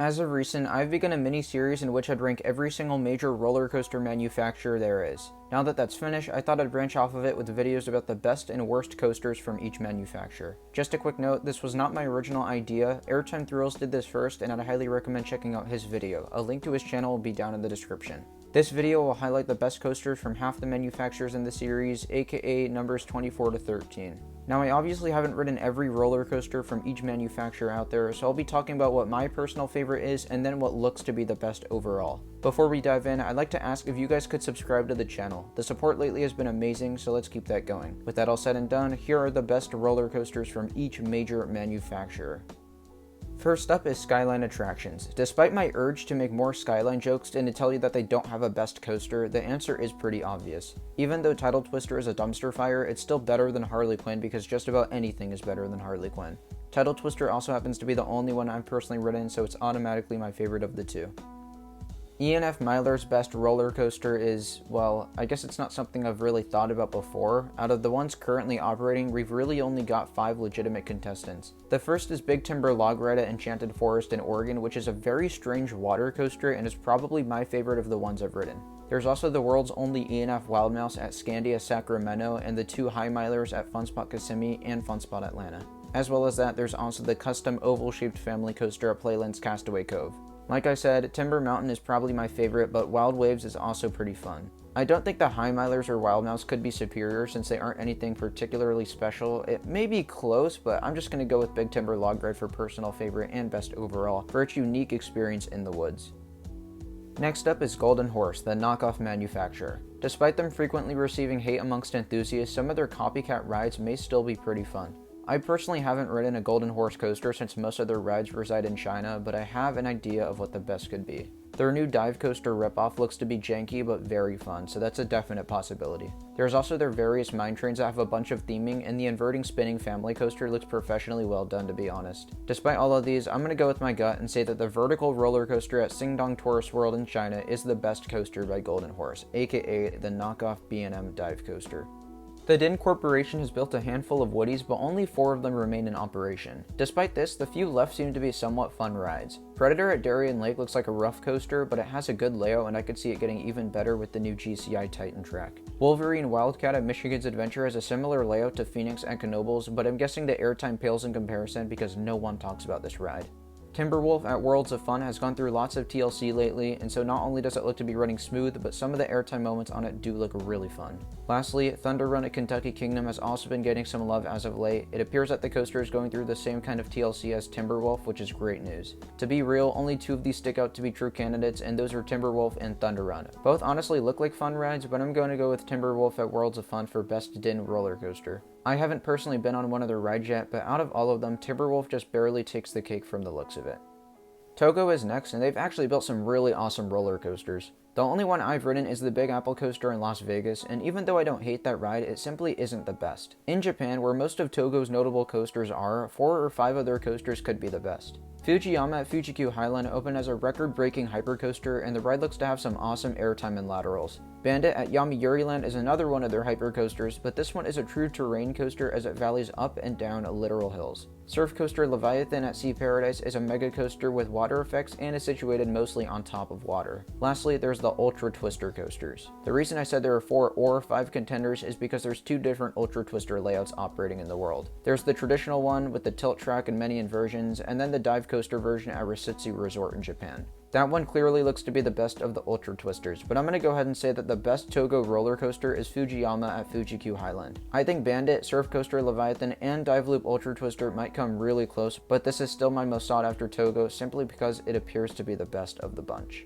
As of recent, I've begun a mini-series in which I'd rank every single major roller coaster manufacturer there is. Now that that's finished, I thought I'd branch off of it with videos about the best and worst coasters from each manufacturer. Just a quick note, this was not my original idea. Airtime Thrills did this first, and I'd highly recommend checking out his video. A link to his channel will be down in the description. This video will highlight the best coasters from half the manufacturers in the series, aka numbers 24 to 13. Now, I obviously haven't ridden every roller coaster from each manufacturer out there, so I'll be talking about what my personal favorite is and then what looks to be the best overall. Before we dive in, I'd like to ask if you guys could subscribe to the channel. The support lately has been amazing, so let's keep that going. With that all said and done, here are the best roller coasters from each major manufacturer. First up is Skyline Attractions. Despite my urge to make more Skyline jokes and to tell you that they don't have a best coaster, the answer is pretty obvious. Even though Tidal Twister is a dumpster fire, it's still better than Harley Quinn because just about anything is better than Harley Quinn. Tidal Twister also happens to be the only one I've personally ridden, so it's automatically my favorite of the two. E&F Myler's best roller coaster is, well, I guess it's not something I've really thought about before. Out of the ones currently operating, we've really only got 5 legitimate contestants. The first is Big Timber Log Ride at Enchanted Forest in Oregon, which is a very strange water coaster and is probably my favorite of the ones I've ridden. There's also the world's only E&F Wild Mouse at Scandia Sacramento and the 2 High Milers at Funspot Kissimmee and Funspot Atlanta. As well as that, there's also the custom oval-shaped family coaster at Playland's Castaway Cove. Like I said, Timber Mountain is probably my favorite, but Wild Waves is also pretty fun. I don't think the High Milers or Wild Mouse could be superior since they aren't anything particularly special. It may be close, but I'm just going to go with Big Timber Log Ride for personal favorite and best overall for its unique experience in the woods. Next up is Golden Horse, the knockoff manufacturer. Despite them frequently receiving hate amongst enthusiasts, some of their copycat rides may still be pretty fun. I personally haven't ridden a Golden Horse coaster since most of their rides reside in China, but I have an idea of what the best could be. Their new dive coaster ripoff looks to be janky but very fun, so that's a definite possibility. There's also their various mine trains that have a bunch of theming, and the inverting spinning family coaster looks professionally well done, to be honest. Despite all of these, I'm going to go with my gut and say that the vertical roller coaster at Xingdong Tourist World in China is the best coaster by Golden Horse, aka the knockoff B&M dive coaster. The Din Corporation has built a handful of Woodies, but only 4 of them remain in operation. Despite this, the few left seem to be somewhat fun rides. Predator at Darien Lake looks like a rough coaster, but it has a good layout and I could see it getting even better with the new GCI Titan track. Wolverine Wildcat at Michigan's Adventure has a similar layout to Phoenix and Canobie's, but I'm guessing the Airtime pales in comparison because no one talks about this ride. Timberwolf at Worlds of Fun has gone through lots of TLC lately, and so not only does it look to be running smooth, but some of the airtime moments on it do look really fun. Lastly, Thunder Run at Kentucky Kingdom has also been getting some love as of late. It appears that the coaster is going through the same kind of TLC as Timberwolf, which is great news. To be real, only 2 of these stick out to be true candidates, and those are Timberwolf and Thunder Run. Both honestly look like fun rides, but I'm going to go with Timberwolf at Worlds of Fun for best Din roller coaster. I haven't personally been on one of their rides yet, but out of all of them, Timberwolf just barely takes the cake from the looks of it. Togo is next, and they've actually built some really awesome roller coasters. The only one I've ridden is the Big Apple coaster in Las Vegas, and even though I don't hate that ride, it simply isn't the best. In Japan, where most of Togo's notable coasters are, 4 or 5 of their coasters could be the best. Fujiyama at Fuji-Q Highland opened as a record-breaking hypercoaster, and the ride looks to have some awesome airtime and laterals. Bandit at Yomiuri Land is another one of their hypercoasters, but this one is a true terrain coaster as it valleys up and down literal hills. Surf Coaster Leviathan at Sea Paradise is a mega coaster with water effects and is situated mostly on top of water. Lastly, there's the Ultra Twister coasters. The reason I said there are 4 or 5 contenders is because there's 2 different Ultra Twister layouts operating in the world. There's the traditional one with the tilt track and many inversions, and then the dive coaster version at Risutsu Resort in Japan. That one clearly looks to be the best of the Ultra Twisters, but I'm going to go ahead and say that the best Togo roller coaster is Fujiyama at Fuji-Q Highland. I think Bandit, Surf Coaster Leviathan, and Dive Loop Ultra Twister might come really close, but this is still my most sought after Togo simply because it appears to be the best of the bunch.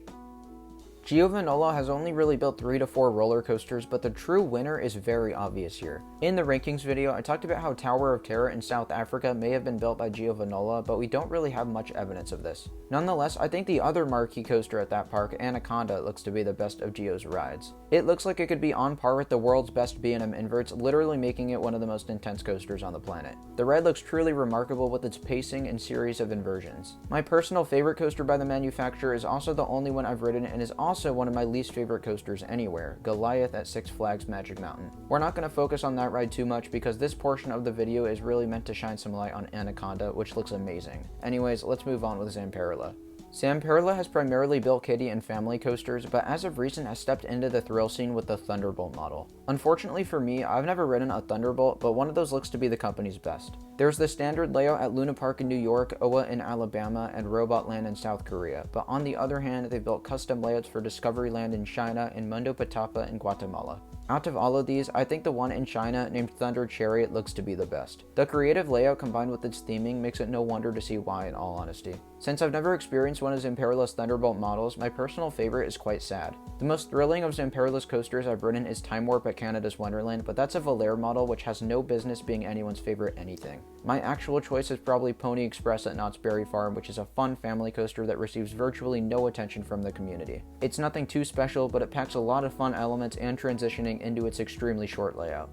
Giovanola has only really built 3 to 4 roller coasters, but the true winner is very obvious here. In the rankings video, I talked about how Tower of Terror in South Africa may have been built by Giovanola, but we don't really have much evidence of this. Nonetheless, I think the other marquee coaster at that park, Anaconda, looks to be the best of Gio's rides. It looks like it could be on par with the world's best B&M inverts, literally making it one of the most intense coasters on the planet. The ride looks truly remarkable with its pacing and series of inversions. My personal favorite coaster by the manufacturer is also the only one I've ridden and is also one of my least favorite coasters anywhere, Goliath at Six Flags Magic Mountain. We're not going to focus on that ride too much because this portion of the video is really meant to shine some light on Anaconda, which looks amazing. Anyways, let's move on with Zamperla. Zamperla has primarily built kiddie and family coasters, but as of recent has stepped into the thrill scene with the Thunderbolt model. Unfortunately for me, I've never ridden a Thunderbolt, but one of those looks to be the company's best. There's the standard layout at Luna Park in New York, Owa in Alabama, and Robot Land in South Korea, but on the other hand, they've built custom layouts for Discovery Land in China and Mundo Patapa in Guatemala. Out of all of these, I think the one in China named Thunder Chariot looks to be the best. The creative layout combined with its theming makes it no wonder to see why, in all honesty. Since I've never experienced one of Zamperla's Thunderbolt models, my personal favorite is quite sad. The most thrilling of Zamperla's coasters I've ridden is Time Warp at Canada's Wonderland, but that's a Valère model which has no business being anyone's favorite anything. My actual choice is probably Pony Express at Knott's Berry Farm, which is a fun family coaster that receives virtually no attention from the community. It's nothing too special, but it packs a lot of fun elements and transitioning into its extremely short layout.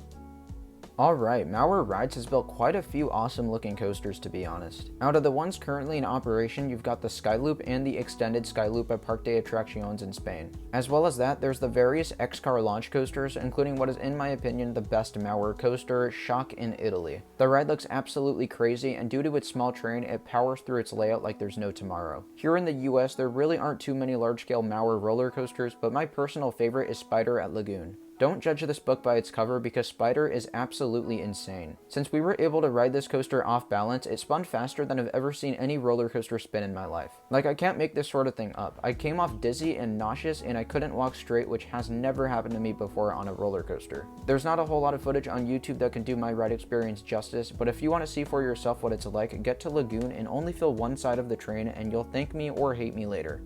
Alright, OurWorlds has built quite a few awesome looking coasters, to be honest. Out of the ones currently in operation, you've got the Skyloop and the extended Skyloop at Parc des Attractions in Spain. As well as that, there's the various X-Car launch coasters, including what is in my opinion the best Mauer coaster, Shock in Italy. The ride looks absolutely crazy, and due to its small terrain, it powers through its layout like there's no tomorrow. Here in the US, there really aren't too many large-scale Mauer roller coasters, but my personal favorite is Spider at Lagoon. Don't judge this book by its cover because Spider is absolutely insane. Since we were able to ride this coaster off balance, it spun faster than I've ever seen any roller coaster spin in my life. Like, I can't make this sort of thing up. I came off dizzy and nauseous and I couldn't walk straight, which has never happened to me before on a roller coaster. There's not a whole lot of footage on YouTube that can do my ride experience justice, but if you want to see for yourself what it's like, get to Lagoon and only feel one side of the train and you'll thank me or hate me later.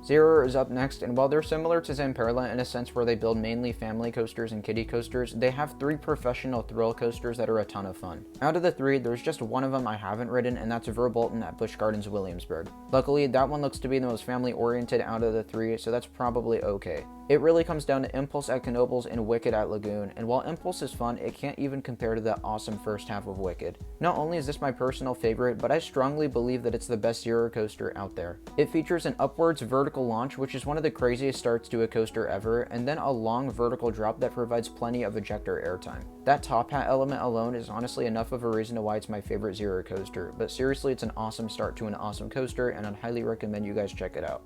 Zero is up next, and while they're similar to Zamperla in a sense where they build mainly family coasters and kiddie coasters, they have 3 professional thrill coasters that are a ton of fun. Out of the 3, there's just one of them I haven't ridden, and that's Verbolten at Busch Gardens Williamsburg. Luckily, that one looks to be the most family-oriented out of the 3, so that's probably okay. It really comes down to Impulse at Knoebels and Wicked at Lagoon, and while Impulse is fun, it can't even compare to the awesome first half of Wicked. Not only is this my personal favorite, but I strongly believe that it's the best Zero coaster out there. It features an upwards vertical launch, which is one of the craziest starts to a coaster ever, and then a long vertical drop that provides plenty of ejector airtime. That top hat element alone is honestly enough of a reason to why it's my favorite Zero coaster, but seriously, it's an awesome start to an awesome coaster, and I'd highly recommend you guys check it out.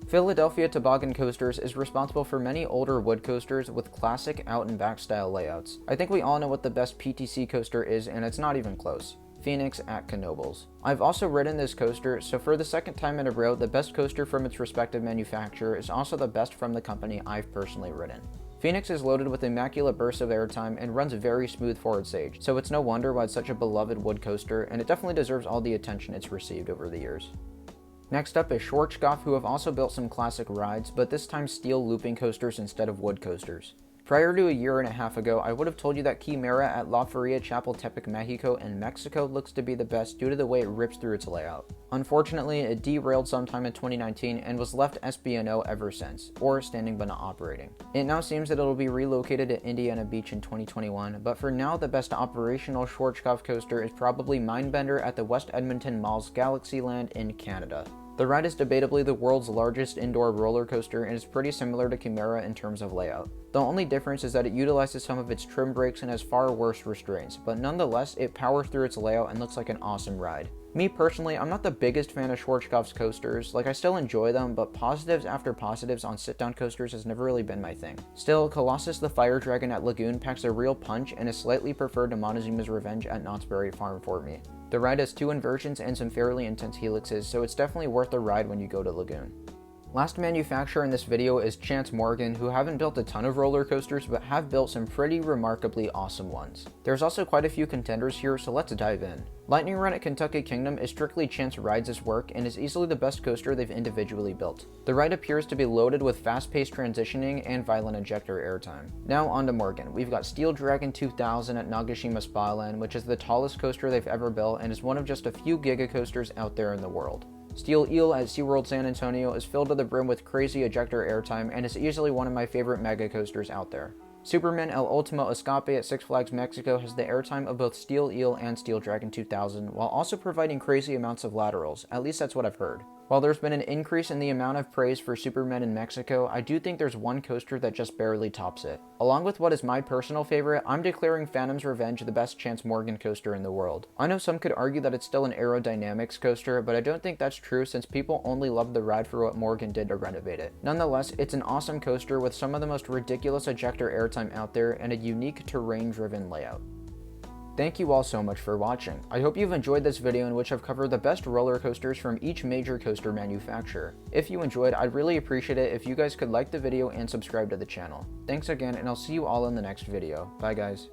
Philadelphia Toboggan Coasters is responsible for many older wood coasters with classic out and back style layouts. I think we all know what the best PTC coaster is, and it's not even close. Phoenix at Knoebels. I've also ridden this coaster, so for the second time in a row, the best coaster from its respective manufacturer is also the best from the company I've personally ridden. Phoenix is loaded with immaculate bursts of airtime and runs very smooth for its age, so it's no wonder why it's such a beloved wood coaster, and it definitely deserves all the attention it's received over the years. Next up is Schwarzkopf, who have also built some classic rides, but this time steel looping coasters instead of wood coasters. Prior to a year and a half ago, I would have told you that Chimera at La Feria Chapultepec, Mexico in Mexico looks to be the best due to the way it rips through its layout. Unfortunately, it derailed sometime in 2019 and was left SB&O ever since, or standing but not operating. It now seems that it'll be relocated to Indiana Beach in 2021, but for now the best operational Schwarzkopf coaster is probably Mindbender at the West Edmonton Mall's Galaxyland in Canada. The ride is debatably the world's largest indoor roller coaster and is pretty similar to Chimera in terms of layout. The only difference is that it utilizes some of its trim brakes and has far worse restraints, but nonetheless, it powers through its layout and looks like an awesome ride. Me personally, I'm not the biggest fan of Schwarzkopf's coasters. Like, I still enjoy them, but positives after positives on sit-down coasters has never really been my thing. Still, Colossus the Fire Dragon at Lagoon packs a real punch and is slightly preferred to Montezuma's Revenge at Knott's Berry Farm for me. The ride has 2 inversions and some fairly intense helixes, so it's definitely worth the ride when you go to Lagoon. Last manufacturer in this video is Chance Morgan, who haven't built a ton of roller coasters but have built some pretty remarkably awesome ones. There's also quite a few contenders here, so let's dive in. Lightning Run at Kentucky Kingdom is strictly Chance Rides' work and is easily the best coaster they've individually built. The ride appears to be loaded with fast-paced transitioning and violent ejector airtime. Now on to Morgan. We've got Steel Dragon 2000 at Nagashima Spa Land, which is the tallest coaster they've ever built and is one of just a few giga coasters out there in the world. Steel Eel at SeaWorld San Antonio is filled to the brim with crazy ejector airtime and is easily one of my favorite mega coasters out there. Superman El Ultimo Escape at Six Flags Mexico has the airtime of both Steel Eel and Steel Dragon 2000, while also providing crazy amounts of laterals, at least that's what I've heard. While there's been an increase in the amount of praise for Superman in Mexico, I do think there's one coaster that just barely tops it. Along with what is my personal favorite, I'm declaring Phantom's Revenge the best Chance Morgan coaster in the world. I know some could argue that it's still an aerodynamics coaster, but I don't think that's true since people only love the ride for what Morgan did to renovate it. Nonetheless, it's an awesome coaster with some of the most ridiculous ejector airtime out there and a unique terrain-driven layout. Thank you all so much for watching. I hope you've enjoyed this video in which I've covered the best roller coasters from each major coaster manufacturer. If you enjoyed, I'd really appreciate it if you guys could like the video and subscribe to the channel. Thanks again, and I'll see you all in the next video. Bye guys.